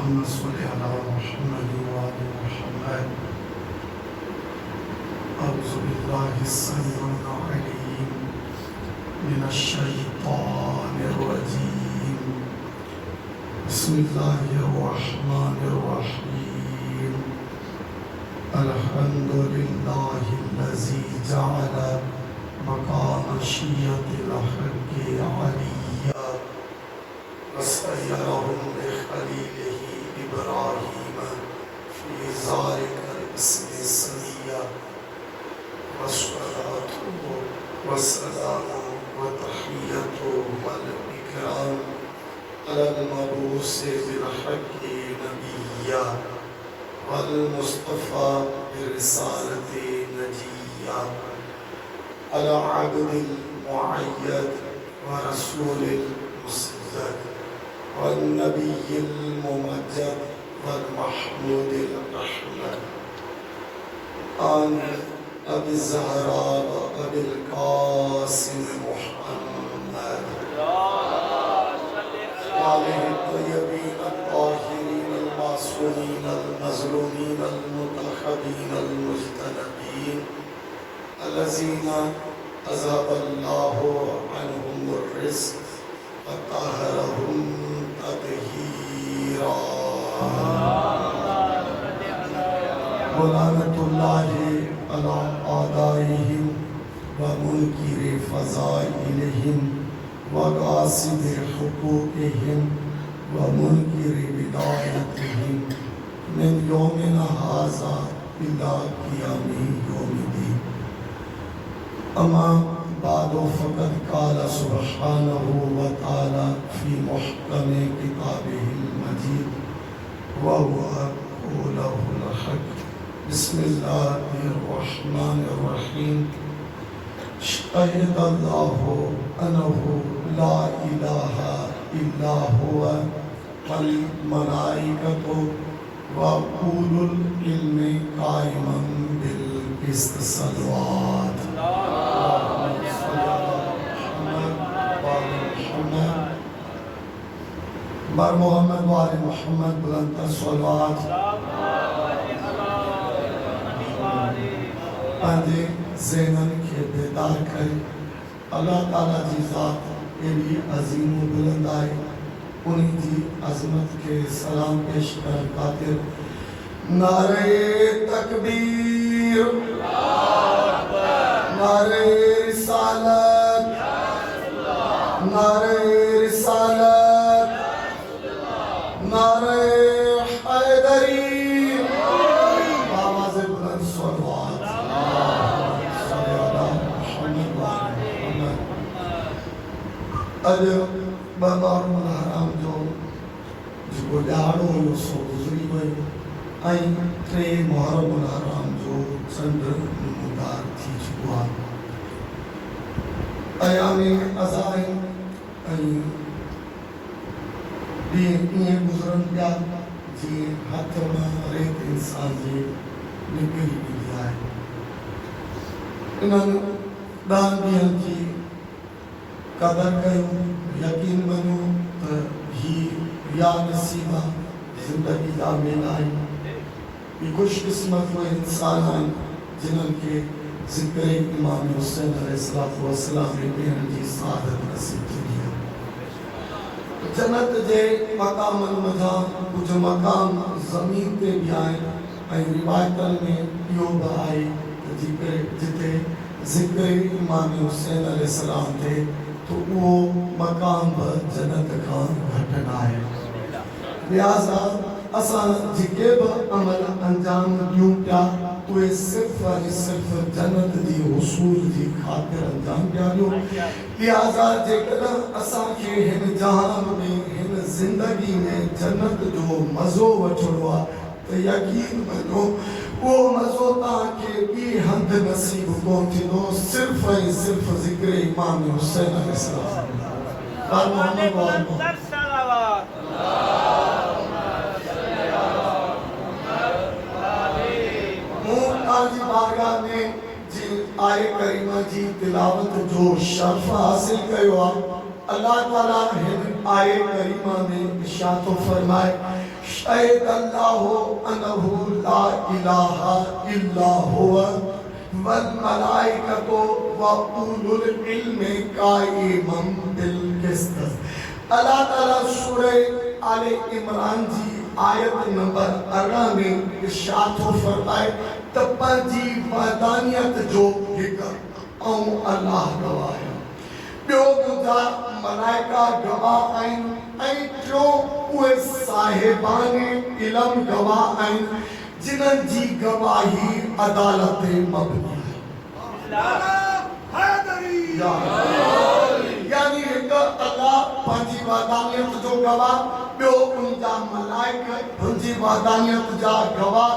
अल्लाहुम्मा सल्लि अला मुहम्मद व आलि मुहम्मद। अऊज़ु बिल्लाहि स्समीउल अलीम मिनश शैतानिर रजीम। बिस्मिल्लाहिर रहमानिर रहीम। अल्हम्दुलिल्लाहिल्लज़ी जअल मकाम शिय्यतिल हक़्क़ि अलिय्या वस्तयरहुम बिखलीलिही इब्राहीम फ़ी ज़ालिकल इस्मि समिय्या वस्सलातु वस्सलामु व तहिय्यतु वल इकराम अलल मबऊस बिल हक़्क़ि नबिय्या वल मुस्तफ़ा बिरिसालति नजिय्या अला अब्दिल मुअय्यद व रसूलिल मुसद्दक़ वन नबिय्यिल मुमज्जद वल महमूदिल अहमद आन अबी ज़हरा व अबिल क़ासिम मुहम्मद आलिहि तय्यबीन अत्ताहिरीन अल-मासूमीन अल-मज़लूमीन अल-मुतख़ब्बीन अल-मुज्तनबीन अल्लज़ीना अज़हबल्लाहु अन्हुमुर रिज़्क़ व तहहरहुम तत्हीरा। वलानतुल्लाहि अला आदाइहिम व मुनकिरि फ़ज़ाइलिहिम व ग़ासिबि हुक़ूक़िहिम व मुनकिरि विलायतिहिम मिन यौमिना हाज़ा इला क़ियामि यौमिद्दीन। अम्मा बादु फ़क़द क़ाल सुब्हानहु व तआला फ़ी मुहकमि किताबिहिल मजीद व हुवा क़ौलुहुल हक़्क़। बिस्मिल्लाहिर रहमानिर रहीम। शहीदल्लाहु अन्नहु ला इलाहा इल्ला हुवा वल मलाइकतु व उलुल इल्मि क़ाइमन बिल क़िस्त। सलवात बर मोहम्मद व आले मोहम्मद बुलंद सलवात। पंहिंजे ज़हनन खे बेदार करे अल्लाह ताला जी ज़ात एॾी अज़ीम व बुलंद आहे, उन्हीं जी अज़मत के सलाम पेश करण ख़ातिर नारे तकबीर, नारे रिसालत, नारे रिसालत, नारे हैदरी, आवाज़ बुलंद सलवात। अॼु मुहर्रम हराम जो जेको ॾियारो हुयो सो गुज़री वियो ऐं 3 मुहर्रम हराम जो चंड नमूदार थी चुको आहे। अयामे अज़ाइम ऐं ॾींहं ईअं गुज़रनि पिया जीअं हथ मां रेत इंसान जे निकिरी वेंदी आहे। इन्हनि 10 ॾींहंनि जी कदर कयो, यकीन मञो त हीउ या नसीबा ज़िंदगी जा मेला आहिनि। ही खुशकिस्मत उहे इंसान आहिनि जिन्हनि खे ज़िक्र इमाम हुसैन अलैहिस्सलाम जे ॾियण जी सआदत नसीब थींदी आहे। जन्नत जे मक़ामनि मंझां कुझु मक़ाम ज़मीन ते बि आहिनि ऐं रिवायतनि में इहो बि आहे त जिते ज़िक्र इमाम हुसैन अलैहिस्सलाम थिए तो वो मकाम जन्नत खां घटि न आहे। लिहाज़ा असां जेके बि अमल अंजाम ॾियूं पिया उहे सिर्फ़ ऐं सिर्फ़ जन्नत जी हुसूल जी ख़ातिर अंजाम पिया ॾियूं। लिहाज़ा जेकॾहिं असांखे हिन जहान में हिन ज़िंदगी में जन्नत जो मज़ो वठिणो आहे त यकीन मञो वो मज़ो तव्हांखे ॿी हंधि नसीब कोन थींदो, सिर्फ़ ऐं सिर्फ़ ज़िक्र इमाम हुसैन अलैहिस्सलाम। मूं तव्हांजी बारगाह में जी आए करीमा जी तिलावत जो शर्फ़ हासिल कयो आहे। अल्लाह ताला हिन आए करीमा में इरशाद फरमाए शहीद अल्लाहु अन्नहु ला इलाहा इल्ला हुवा वल मलाइकतु व उलुल इल्मि काइमम बिल क़िस्त। अल्लाह ताला सूरह आले इमरान जी आयत नंबर 18 में इरशाद फरमाए त पंहिंजी वहदानियत जो हिकु ऐं अल्लाह गवाह आहे। ॿियो मुंहिंजा मलाइका गवाह आहिनि ऐं टियों उहे साहिबान इल्म गवाह आहिनि जिन्हनि जी गवाही अदालत मबनी यानी हिकु अल्लाह पंहिंजी वहदानियत जो गवाह, ॿियो उनजा मलाइका उनजी वहदानियत जा गवाह,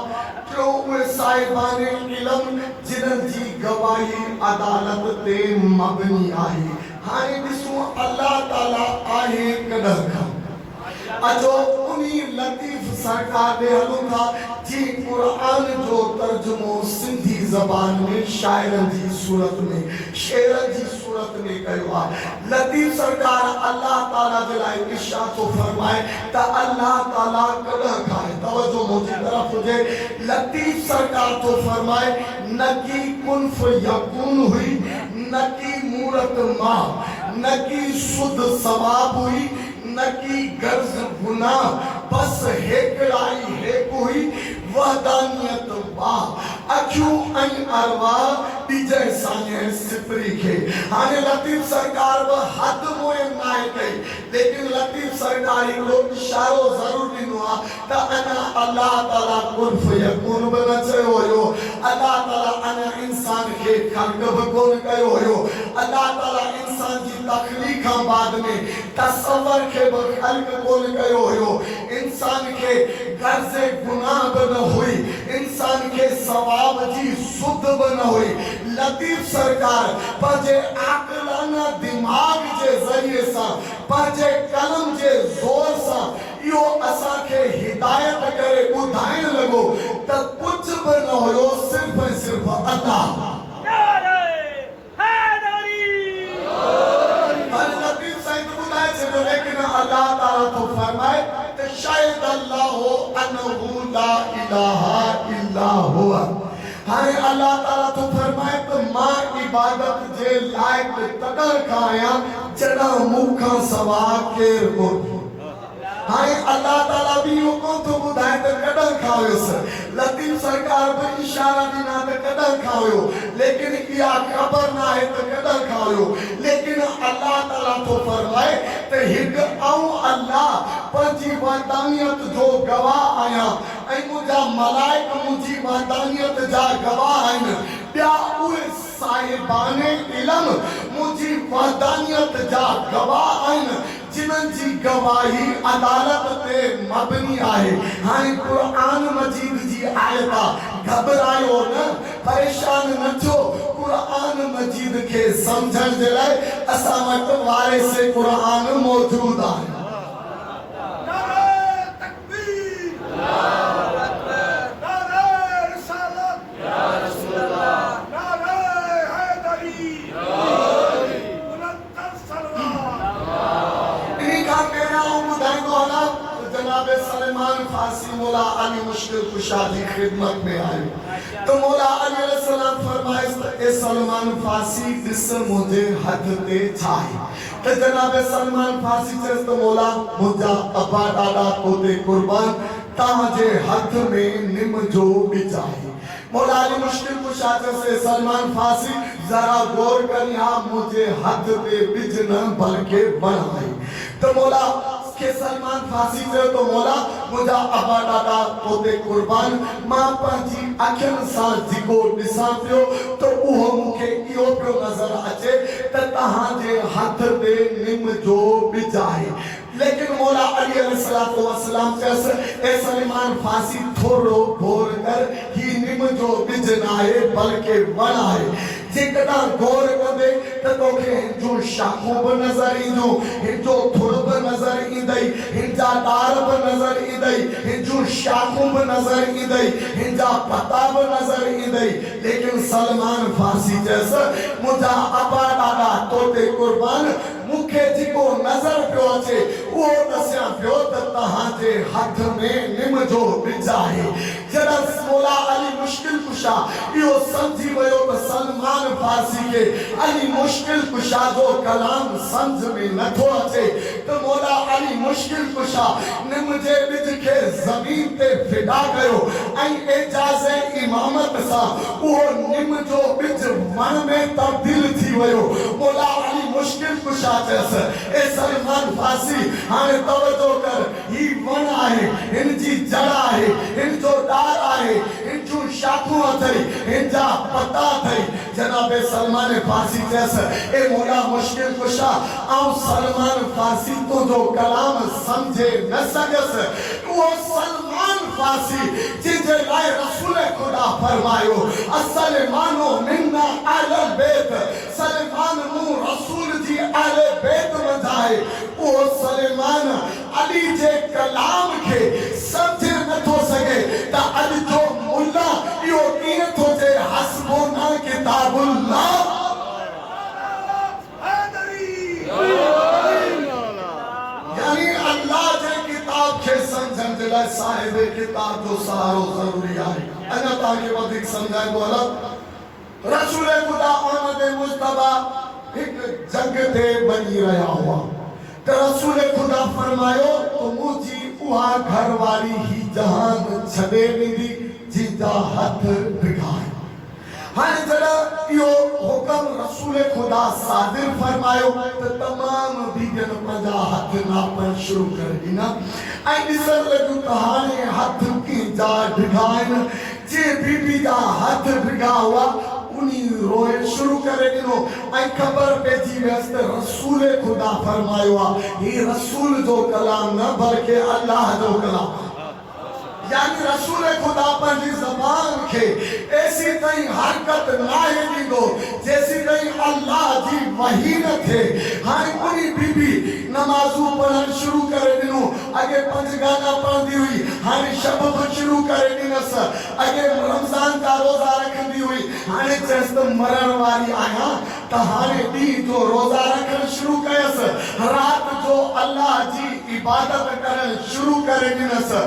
टियों उहे साहिबान इल्म जिन्हनि जी गवाही अदालत ते मबनी आहे। हाणे ॾिसूं अल्लाह ताला आहे कॾहिं खां अचो उन्हीं लतीफ़ सरकार दे हलूं था जी कुरान जो तर्जुमो सिंधी ज़बान में शायरन जी सूरत में शेरन जी सूरत में कयो आहे। लतीफ़ सरकार अल्लाह ताला जे लाइ इरशाद तो फरमाए त अल्लाह ताला कॾहिं खां तवज्जो मुंहिंजी तरफ हुजे। लतीफ़ सरकार तो फरमाए न की कुन फयकून हुई, न की मूरत मां, न की सुध सवाब हुई, न की गर्ज गुनाह, बस हेकड़ाई हेक हुई वहदानियत वाह अखियूं ऐं अरवाह ॾिजे साईं सिपरी खे। हाणे लतीफ़ सरकार बि हद मुहिम नाहे कई, लेकिन लतीफ़ सरकार हिकिड़ो इशारो ज़रूर ॾिनो आहे त अञा अल्लाह ताला कुन फयकून बि न चयो हुयो, अल्लाह ताला अञा इंसान खे ख़ल्क़ बि कोन कयो हुयो, अल्लाह ताला इंसान जी तख़लीक़ खां बाद में तसव्वुर खे बि ख़ल्क़ कोन कयो हुयो, इंसान खे गर्ज़े गुनाह बि न हुई, इंसान के सवाब जी सुध बि न हुई। लतीफ़ सरकार पंहिंजे आक़लाना दिमाग जे ज़रिए सां, पंहिंजे कलम जे ज़ोर सां इहो असांखे हिदायत करे ॿुधाइण लॻो त कुझु बि न हुयो, सिर्फ़ ऐं सिर्फ़ अल्लाह। लतीफ़ साईं ॿुधाए छॾियो, लेकिन अल्लाह ताला तो फरमाए त शायद अल्लाहु अन्नहु ला इलाहा इल्ला हुवा। हाणे अल्लाह ताला तो फरमाए त मां इबादत जे लाइक़ तॾहिं खां आहियां जॾहिं मूंखां सवा केरु कोन्हे। हाणे अल्लाह ताला भी इहो कोन थो ॿुधाए त कॾहिं खां हुयुसि, लतीफ़ सरकार बि इशारा ॾिना त कॾहिं खां हुयो, लेकिन इहा ख़बर न आहे त कॾहिं खां हुयो। लेकिन अल्लाह ताला तो फरमाए त हिकु आऊं अल्लाह पंहिंजी वहदानियत जो गवाह आहियां ऐं मुंहिंजा मलाइक मुंहिंजी वहदानियत जा गवाह आहिनि। ॿिया उहे साहिबान इल्म मुंहिंजी वहदानियत जा गवाह आहिनि जिन्हनि जी गवाही अदालत ते मबनी आहे। हाणे कुरान मजीद जी आयत आहे, घबरायो न, परेशान न थियो। कुरान मजीद खे समझण जे लाइ असां वटि वारिस कुरान मौजूद आहे। सलमान फारसी मौला अली मुश्किल कुशा की खिदमत में आए तो मौला अली अलैहिस्सलाम फरमाए ए सलमान फारसी दिस मुझे हद ते छाए तो जनाब सलमान फारसी चेस तो मौला मुझा अब्बा दादा पोते कुर्बान ताजे हथ में निम जो बिचाए। मौला अली मुश्किल कुशा से सलमान फारसी जरा गौर करिया मुझे हद पे बिज न बल्कि बनाए। तो मौला के सलमान फारसी से तो मौला मुझा अब्बा दादा पोते कुर्बान मां पंहिंजी अखियुनि सां जेको ॾिसां पियो तो उहो मूंखे इहो पियो नज़र अचे त तव्हांजे हथ ते निम जो बिज आहे। लेकिन मौला अली अलैहिस्सलातु वस्सलाम चयस ए सलमान फारसी थोड़ो गौर कर, ही निम जो बिज न आहे बल्कि वण आहे। जेकॾहिं गौर कंदे त तोखे हिनजूं शाखूं बि नज़र ईंदियूं, हिनजो थुड़ बि नज़र ईंदई, हिनजा डार बि नज़र ईंदई, हिनजूं शाखूं बि नज़र ईंदई, हिनजा पता बि नज़र ईंदई। लेकिन सलमान फारसी चयसि मुंहिंजा अबा ॾाॾा तोते कुर्बान मूंखे जेको नज़र पियो अचे वो दसिया पियो त तहांजे हथ में निम जो बिज आहे। जॾहिं मौला अली मुश्किल कुशा इहो समझी वियो त सलमान फारसी के अली मुश्किल कुशा जो कलाम समझ में नथो अचे त मौला अली मुश्किल कुशा निम जे बिज के जमीन ते फिदा कयो ऐं एजाज़ इमामत सां उहो निम जो बिज वण में तब्दील थी वियो। मौला अली मुश्किल कुशा चयसि ए सलमान फारसी हाणे तवजो कर, ही वण आहे, हिन जी जड़ आहे, हिन जो डार आहे, हिन जूं शाखूं अथई, हिन जा पता अथई। जनाब सलमान फारसी चयसि ए मौला मुश्किल कुशा आऊं सलमान फारसी तुंहिंजो कलाम समझे न सघियसि। उहो सलमान फारसी जिनजे लाइ रसूल खुदा फरमायो असल मानो मिन्ना अहल बैत, सलमान मूं रसूल जी अहल बैत मधाए। उहो सलमान अली जे कलाम के समझ नथो सके त अॼु जो मुल्ला इहो कीअं थो चए हस्बुना किताबुल्लाह। यानी अल्लाह जे किताब के समझण जे लाइ साहिब किताब जो सहारो ज़रूरी आहे। अञा तव्हांखे वधीक सम्झाइबो हलंदो। रसूल खुदा अहमद मुस्तफा हिकु जंग ते वञी रहिया हुआ त रसूल खुदा फरमायो तो मुंहिंजी उहा घरवारी ही जहान छॾे ॾींदी जिंहिंजा हथ ढिघाए। हाणे जॾहिं इहो हुकम रसूल खुदा सादिर फरमायो त तमामु बीबियुनि पंहिंजा हथ नापण शुरू करे ॾिना ऐं ॾिसण लॻियूं त हाणे हथ कंहिंजा ढिघा आहिनि। जे बीबी जा हथ ढिघा हुआ उनी रोए शुरू करे ॾिनो ऐं ख़बर पइजी वियसि त रसूल खुदा फरमायो आहे ही रसूल जो कलाम न बल्कि अल्लाह जो कलाम। यानी रसूल खुदा पंहिंजी ज़बान के ऐसी ताईं हरकत नाहे ॾींदो जेसी ताईं अल्लाह जी वही न थिए। हाणे उनी बीबी नमाज़ूं पढ़ण शुरू करे ॾिनो। अॻे 5 गाना पढ़ंदी हुई, हाणे शब बि शुरू करे ॾिनसि। अॻे रमज़ान जा रोज़ा रखंदी हुई, हाणे चयसि त मरण वारी आहियां त हाणे ॾींहं जो रोज़ा रखण शुरू कयसि। राति जो अल्लाह जी इबादत करण शुरू करे ॾिनसि।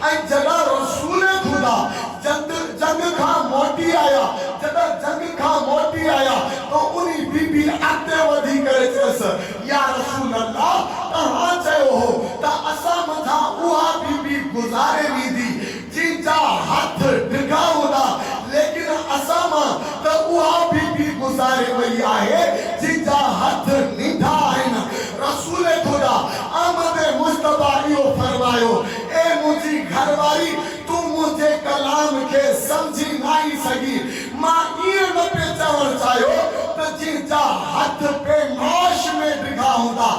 ऐं जॾहिं रसूल खुदा जंग खां मोटी आया, जॾहिं जंग खां मोटी आया तो उनी बीबी अॻिते वधी करे चयसि या रसूल अल्लाह तव्हां चयो हो त असां मथां उहा बीबी गुज़ारे ॾींदी जिनजा हथ ढिघा हूंदा, लेकिन असां मां त उहा बीबी गुज़ारे वई आहे जिनजा हथ नीठा आहिनि। रसूल खुदा अहमद मुस्तफा इहो फरमायो ए मुंहिंजी घरवारी तूं मुंहिंजे कलाम के समझी न आई सघी। मां ईअं न पियो चवणु चाहियो त जिनजा हथ पेमाश में ढिघा हूंदा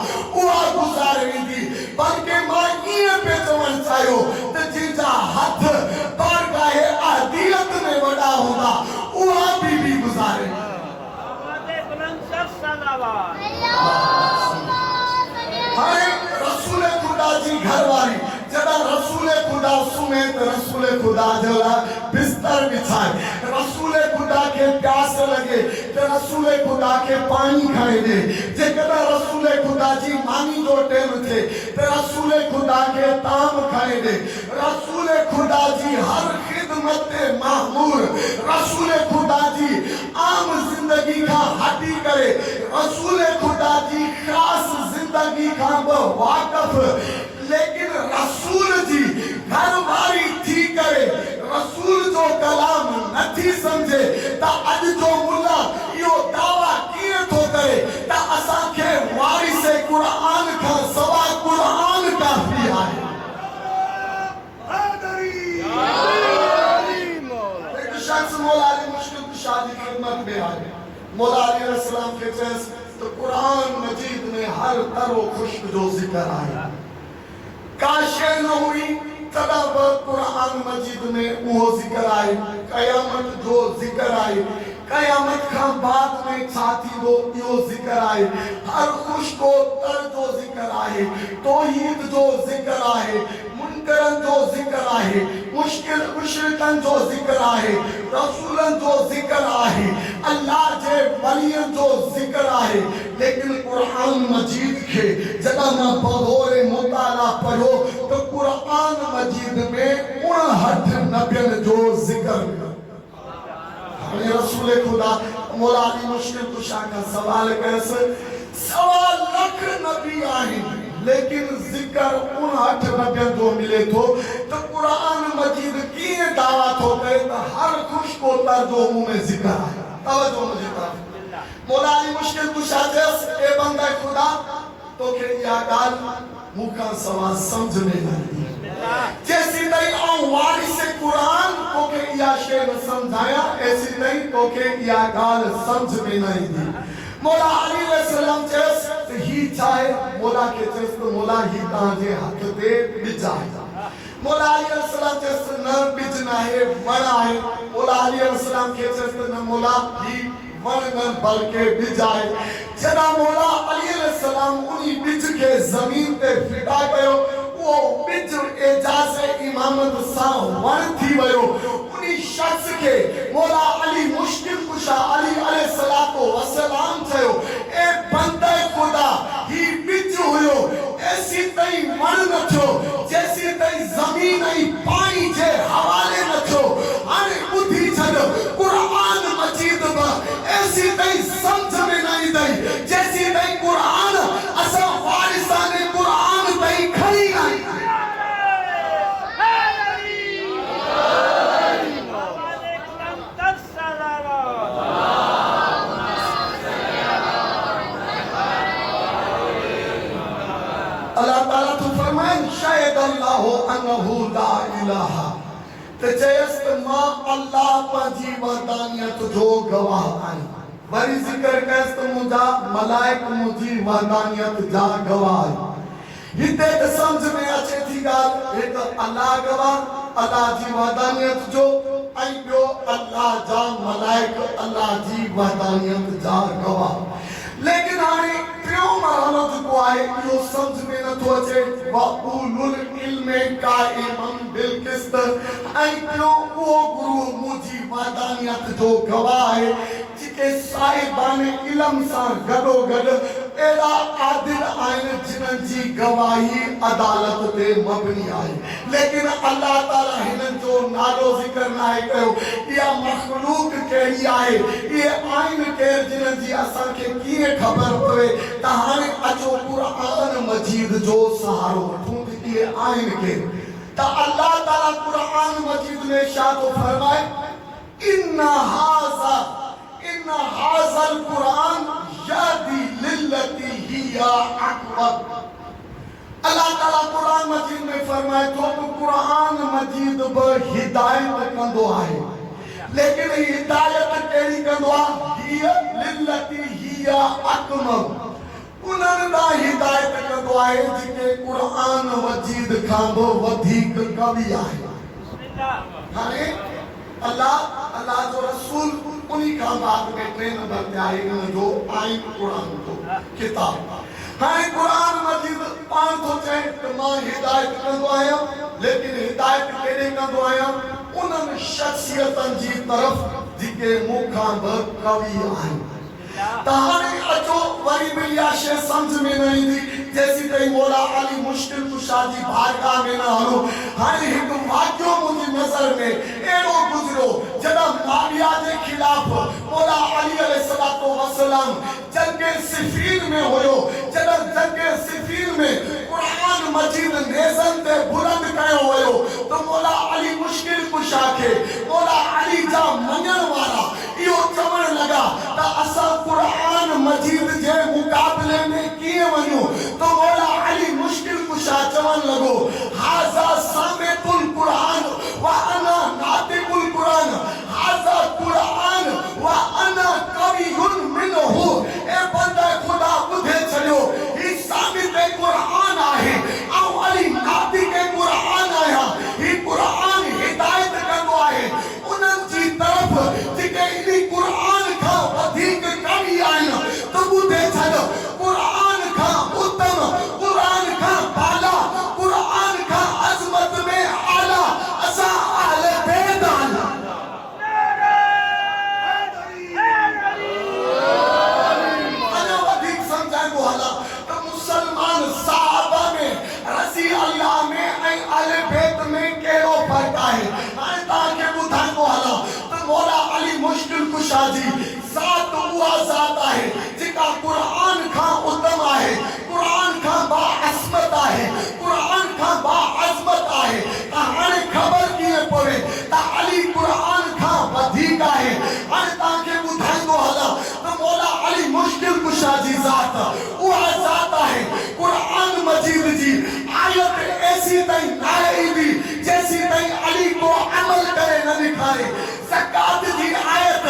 उहा गुज़ारे वेंदी, बल्कि मां ईअं पियो चवणु चाहियो त जिनजा हथ बारगाह अहदियत में वॾा हूंदा उहा बीबी गुज़ारे। हाणे रसूल खुदा जी घरवारी जॾहिं रसूल खुदा सुम्हे त रसूल खुदा जे लाइ बिस्तर बिछाए, रसूल खुदा खे प्यास लॻे त रसूल खुदा खे पाणी खणे ॾे। जेकॾहिं रसूल खुदा जी मानी जो टेम थिए त रसूल खुदा खे ताम खणे ॾे। रसूल खुदा जी हर खिदमत ते मामूर, रसूल खुदा जी आम जिंदगी खां हटी करे रसूल खुदा जी ख़ासि जिंदगी खां बि वाक़फ़, लेकिन रसूल जी घरवारी थी करे रसूल जो कलाम नथी समझे त अॼु जो मुल्ला इहो दावा कीअं थो करे त असांखे वारिस क़ुरान खां सवाइ क़ुरान काफ़ी आहे। हिकु शख़्स मौला अली मुश्किल कुशा जी ख़िदमत में आयो। मौला अली अलैहिस्सलाम खे चयसि त क़ुरान मजीद में हर तरो खुश्क जो ज़िक्र आहे। का शइ न हुई तॾहिं बि क़ुरान मजीद में उहो ज़िक्र आहे। क़यामत जो ज़िक्र आहे, क़यामत खां बाद में छा थींदो इहो ज़िक्र आहे। हर खुश्को तर जो ज़िक्र आहे, तौहीद जो ज़िक्र आहे, मुनकरन जो ज़िक्र आहे, मुश्किल मुशरिकन जो ज़िक्र आहे। रसूलन जो जिक्र आहे, अल्लाह जे वलियन जो जिक्र आहे, लेकिन कुरान मजीद के जदा मां बगौर मुताला पढ़ो तो कुरान मजीद में 59 नबियन जो जिक्र है। रसूल खुदा मौला अली मुश्किल कुशा का सवाल कैस 1.25 लाख नबी आहिनि, लेकिन जिक्र 59 नबियन जो मिले थो तो कुरान मजीद कीअं दावा थो करे तो हर खुश को जो मुंह में जिक्र है। तवज्जो मुझे तरफ मौला अली मुश्किल कुशा चयस ए बंदा खुदा तोखे इहा ॻाल्हि मूंखां सवाइ समझ में न ईंदी, जैसी नहीं औ वारिस कुरान तोखे इहा शइ न समझाया, ऐसी नहीं तोखे इहा ॻाल्हि समझ में न ईंदी। मौला अली अलैहिस्सलाम चयस ही चाहे, मौला के चयस तो मौला ही तव्हांजे हथ ते बिज आहे। मौला अली अलैहिस्सलाम चयस न बिज न आहे वण आहे। मौला अली अलैहिस्सलाम के चयस न मौला ही वण न बल्कि बिज आहे। जॾहिं मौला अली अलैहिस्सलाम उनी बिज के जमीन ते फिटा कयो, वो बिज एजाज़ इमामत सां वण थी वियो। उनी शख्स के मौला अली मुश्किल कुशा अली अलैहिस्सलातो वसलाम चयो, ए बंदे खुदा ही बिज हुयो, ऐसी तई वण न थियो, जैसी तई जमीन ऐं पानी जे हवाले न थियो। हाणे ॿुधी छॾ कुरान मजीद में ऐसी तई समझ में न ईंदई, जैसी तई कुरान असां वारिसाने कुरान तई खणी आई। अल्लाह ताला तो फरमाए शायद अल्लाह अन्नहु ला इलाहा, ते चयस मां अल्लाह पंहिंजी वहदानियत जो गवाह आई। वरी जिक्र कयस त मुंहिंजा मलाइक मुंहिंजी वहदानियत जा गवाह आई। हिते त समझ में अचे थी ॻाल्हि, हिकु अल्लाह गवाह अल्लाह जी वहदानियत जो, ऐं ॿियो अल्लाह जा मलाइक अल्लाह जी वहदानियत जा गवाह। लेकिन हाणे टियों मरहलो जेको आहे इहो समझ में नथो अचे, वउलुल इल्म काइमन बिल क़िस्त, ऐं टियों उहो गुरु मुंहिंजी वहदानियत जो गवाह आहे, जेके साहिबाने इल्म सां गॾोगॾु अहिड़ा आदिल आहिनि जिन्हनि जी गवाही अदालत ते मबनी आहे। लेकिन अल्लाह ताला हिननि जो नालो ज़िक्र नाहे कयो, इहा मखलूक कहिड़ी आहे, इहे आहिनि केरु जिन्हनि जी असांखे कीअं ख़बर पवे त हाणे अचो कुरान मजीद जो सहारो वठूं त इहे आहिनि केरु। त अल्लाह ताला कुरान मजीद में छा थो फरमाए, इन्ना हाज़ल कुरान यादी लिल्लती हिया अक़वम। अल्लाह ताला कुरान मजीद में फरमाए थो तो कुरान मजीद बि हिदायत कंदो आहे, लेकिन हिदायत कहिड़ी कंदो आहे, हिया लिल्लती हिया अक़वम। उन्हनि ॾांहुं हिदायत कंदो आहे जेके कुरान मजीद खां बि वधीक कवि आहे। हाणे अल्लाह जो रसूल उन्हीं का बाद में 3 नंबर पे आएगा जो आइन कुरान जो किताब। हाणे कुरान मजीद पाण थो चए त मां हिदायत कंदो आहियां, लेकिन हिदायत केॾे कंदो आहियां, उन्हनि शख़्सियतनि जी तरफ़ जेके मूंखां बि कवि आहिनि। त हाणे अचो वरी बि इहा शइ सम्झ में न ईंदी, जैसी तई मौला अली मुश्किल कुशा जी बारगाह में न हलो। हाणे हिकु वाक़ियो मुंहिंजी नज़र में अहिड़ो गुज़रियो, जॾहिं माविया जे ख़िलाफ़ मौला अली अलैहिस्सलातो वसलाम जंगे सिफ़ीन में हुयो, जॾहिं जंगे सिफ़ीन में कुरान मजीद नेज़न ते बुलंद कयो हुयो त मौला अली मुश्किल कुशा खे मौला अली जा मञण वारा इहो चवण लॻा त असां कुरान मजीद जे मुक़ाबले में कीअं वञूं, तो मौला अली मुश्किल कुशा चवण लॻो, हाज़ा सामितुल कुरान व अना नातिकुल कुरान, हाज़ा कुरान व अना कवियुन मिनहु। ए बंदे खुदा ॿुधे छॾियो, ही सामित कुरान आहे ऐं अली नातिक कुरान आहियां। ही कुरान हिदायत कंदो आहे उन्हनि जी तरफ़ जेके इन कुरान खां वधीक कवि आहिनि। त ॿुधे छॾ, कुरान खां उत्तम, कुरान खां बाला, कुरान आहे, ज़कात जी आयत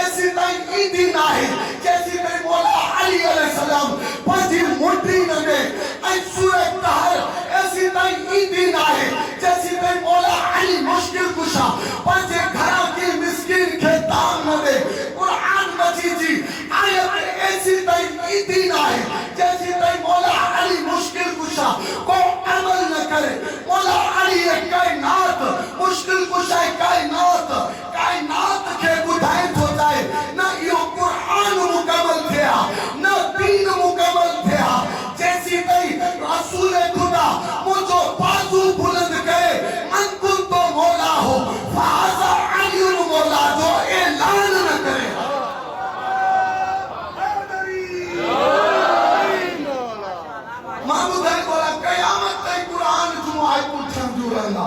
ऐसी ताईं ईंदी न आहे जैसी ताईं मौला अली अलैहिस्सलाम पंहिंजी मुंडीन में ऐं सूरह कहर ऐसी ताईं ईंदी न आहे जैसी ताईं मौला अली मुश्किल कुशा पंहिंजे घरां के मिस्कीन खे दान न ॾे। क़ुरान मजीद जी आयत ऐसी ताईं ईंदी न आहे जैसी ताईं मौला अली मुश्किल कुशा को अमल न करे। मौला अली कायनात मुश्किल कुशा कायनात के ॿुधाए थो चाहे न इहो क़ुरान मुकमल थिया न दीन मुकमल थिया जैसी ताईं रसूल खुदा मुंहिंजो बाज़ू बुलंद करे मन कुंतो मौला हो फ़हाज़ा अली मौला जो ऐलान न करे। मां ॿुधाए थो क़यामत ताईं क़ुरान जूं आयतूं ठहंदियूं रहंदा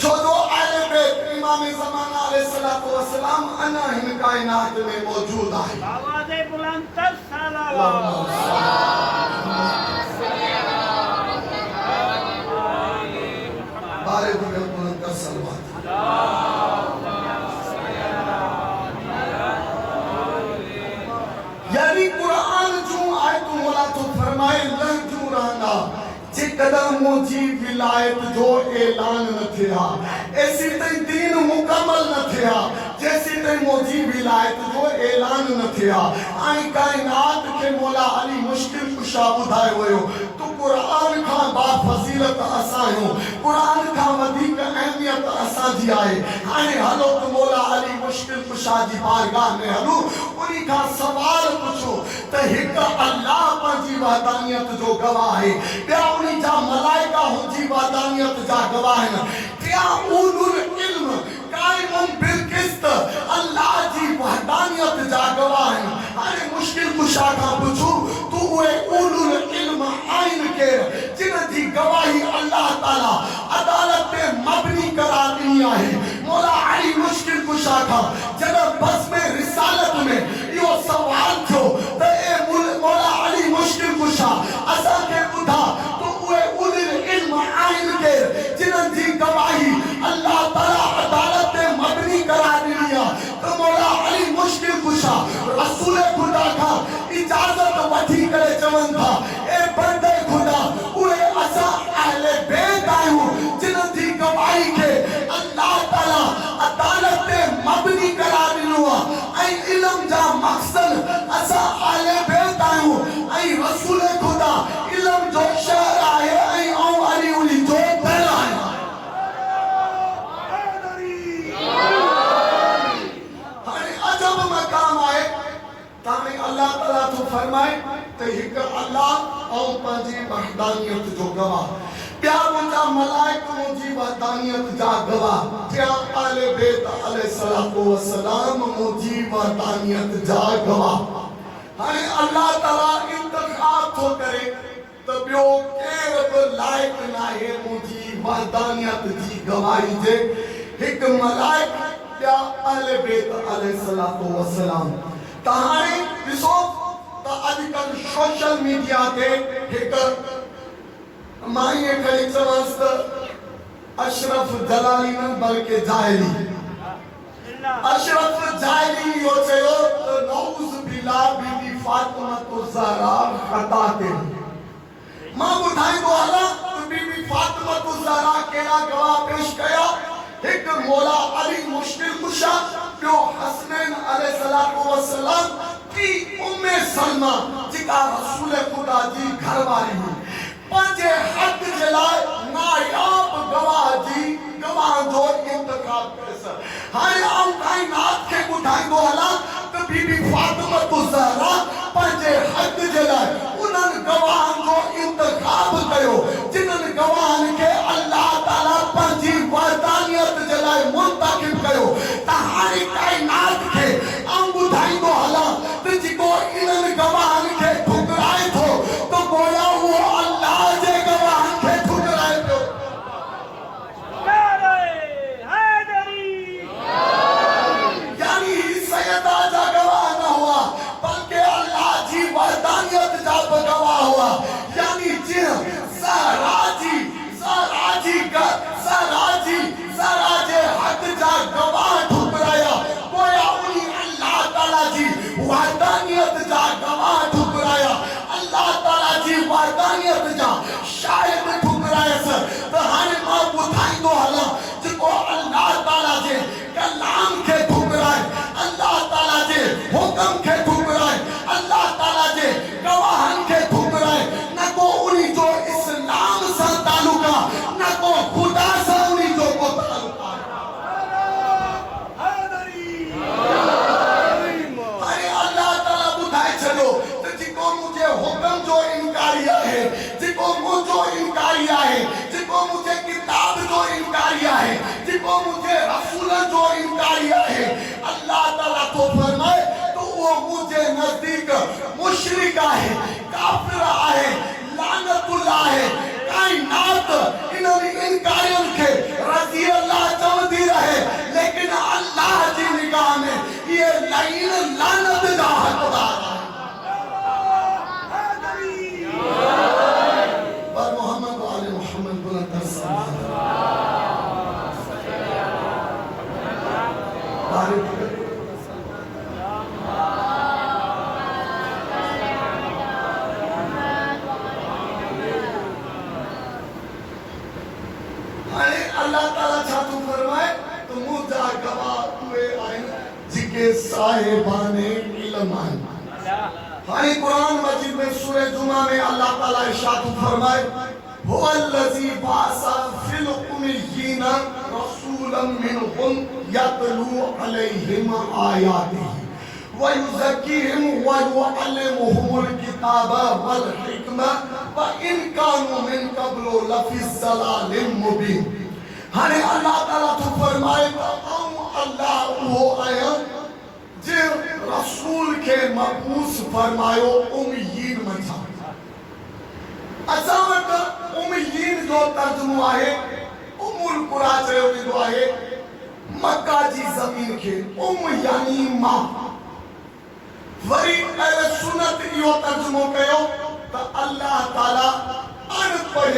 छो जो आले बैत इमाम ज़माना अलैहिस्सलातु वस्सलाम अना हिन कायनात में मौजूद आहे। आवाज़े बुलंद कर सलावत बारे बुलंद कर सलावत। यानी कुरान जूं आयतूं मौला तो फरमाए लहजूं रहंदा जेकॾहिं मुंहिंजी विलायत जो ऐलान न थिया ऐसी ताईं दीन मुकमल न थिया जैसी ताईं मुंहिंजी विलायत जो ऐलान न थिया ऐं कायनात खे मौला अली मुश्किल कुशा ॿुधायो वियो तूं क़ुरान खां बाफ़ज़ीलत असां आहियूं, क़ुरान खां वधीक अहमियत असांजी आहे। हाणे हलो त मौला अली मुश्किल कुशा जी बारगाह में हलूं उन्ही खां सवाल पुछो त हिकु अल्लाह पंहिंजी वहदानियत जो गवाह आहे, ॿिया उन्ही जा मलाइका हुनजी वहदानियत जा गवाह आहिनि, टिया उलुल इल्म काइमुन बिल क़िस्त अल्लाह जी वहदानियत जा गवाह आहिनि। हाणे मुश्किल कुशा खां पुछो तू उहे उलुल इल्म आहिनि केरु जिन जी गवाही अल्लाह ताला अदालत पे मबनी करार ॾिनी आहे। मौला अली मुश्किल कुशा खां जॾहिं बस में रिसालत में इहो सवाल थियो त ए मौला अली मुश्किल कुशा असांखे ॿुधा तू उहे उलुल इल्म आहिनि केरु जिन्हनि जी गवाही अल्लाह ताला अदालत पे मबनी करार ॾिनी आहे त मौला अली मुश्किल कुशा रसूल खुदा खां इजाज़त वठी करे चवनि था ए बंदे खुदा उहे असां अहले बैत आहियूं जिन्हनि जी गवाही खे अल्लाह ताला अदालत पे मबनी करार ॾिनो आहे ऐं इल्म जा मक़सद असां अहले बैत आहियूं ऐं रसूल खुदा इल्म जो शहर आहे ऐं आऊं अली उली जो दिल आहियां। हाणे अजब मक़ाम आहे ताणे अल्लाह ताला तो फरमाए त हिकु अल्लाह ऐं पंहिंजी वहदानियत जो गवाह, ॿिया मुंहिंजा मलाइक मुंहिंजी वहदानियत जा गवाह, टिया अहले बैत अलैहिस्सलातु वस्सलाम मुंहिंजी वहदानियत जा गवाह। हाणे अल्लाह ताला इंतख़ाब थो करे त ॿियो केर बि लाइक़ न आहे मुंहिंजी वहदानियत जी गवाही जे, हिकु मलाइक ॿिया अहले बैत अलैहिस्सलातु वस्सलाम। त हाणे ॾिसो त अॼुकल्ह सोशल मीडिया ते हिकु माईअ खणी चवांसि त अशरफ जलाली न बल्कि जाहिली, अशरफ जाहिली इहो चयो त नऊज़ बिल्लाह बीबी फातिमा ज़हरा ख़ता ते। मां ॿुधाईंदो हलां त बीबी फातिमा ज़हरा कहिड़ा गवाह पेश कया, हिकु मौला अली मुश्किल कुशा, ॿियो हसनैन अलैहिस्सलातु वस्सलाम की उम्मे सलमा जेका रसूल खुदा जी घरवारी हुई, पंहिंजे हक़ जे लाइ नायाब गवाह जो इंतख़ाब करे। हाणे आऊं कायनात खे ॿुधाईंदो हलां त बीबी फातिमा ज़हरा पंहिंजे हक़ जे लाइ उन्हनि गवाहनि जो इंतख़ाब कयो जिन्हनि गवाहनि खे अल्लाह ताला पंहिंजी वहदानियत जे लाइ मुंतखब कयो। त हाणे कायनात खे आऊं ॿुधाईंदो हलां त जेको इन्हनि गवाहनि खे ठुकराए थो त गोया उहो अल्लाह जे गवाहनि खे ठुकराए पियो। यानी सैयदा जा गवाह न हुआ बल्कि अल्लाह जी वहदानियत जा गवाह हुआ। मुझे नजदीक मुशरिक आहे, काफिर आहे, लानतुल्लाह आहे, कायनात इन्हनि इनकारियुनि खे रज़ी अल्लाह चवंदी रहे, लेकिन अल्लाह जी निगाह में ये लाइन लानत जा हक़दार आहे। पर मोहम्मद वाले मोहम्मद बुलंद अल्लाह ताला छातू फरमाए तो मुझा गवाह हुए आइन जिके साहिबाने इल्म आइन। हाने कुरान मजीद में सूरह जुमा में अल्लाह ताला इरशाद फरमाए हुवल्लज़ी बासा फिल उम्मियीना रसूलन मिनहुम यतलू अलैहिम आयातिही व युज़क्कीहिम व युअल्लिमुहुमुल किताबा वल हिकमा व इन कानू मिन क़ब्लु लफ़ी ज़लालिम मुबीन। हाने अल्लाह ताला तो फरमाए अल्लाह वो आया जे रसूल के मबूस फरमायो उम्मीयीन मथा। असां वटि उम्मीयीन जो तर्जुमो आहे उम्मुल कुरा चयो वेंदो आहे मक्का जी ज़मीन खे यानी मां। वरी अहले सुन्नत इहो तर्जुमो कयो त अल्लाह ताला अनपढ़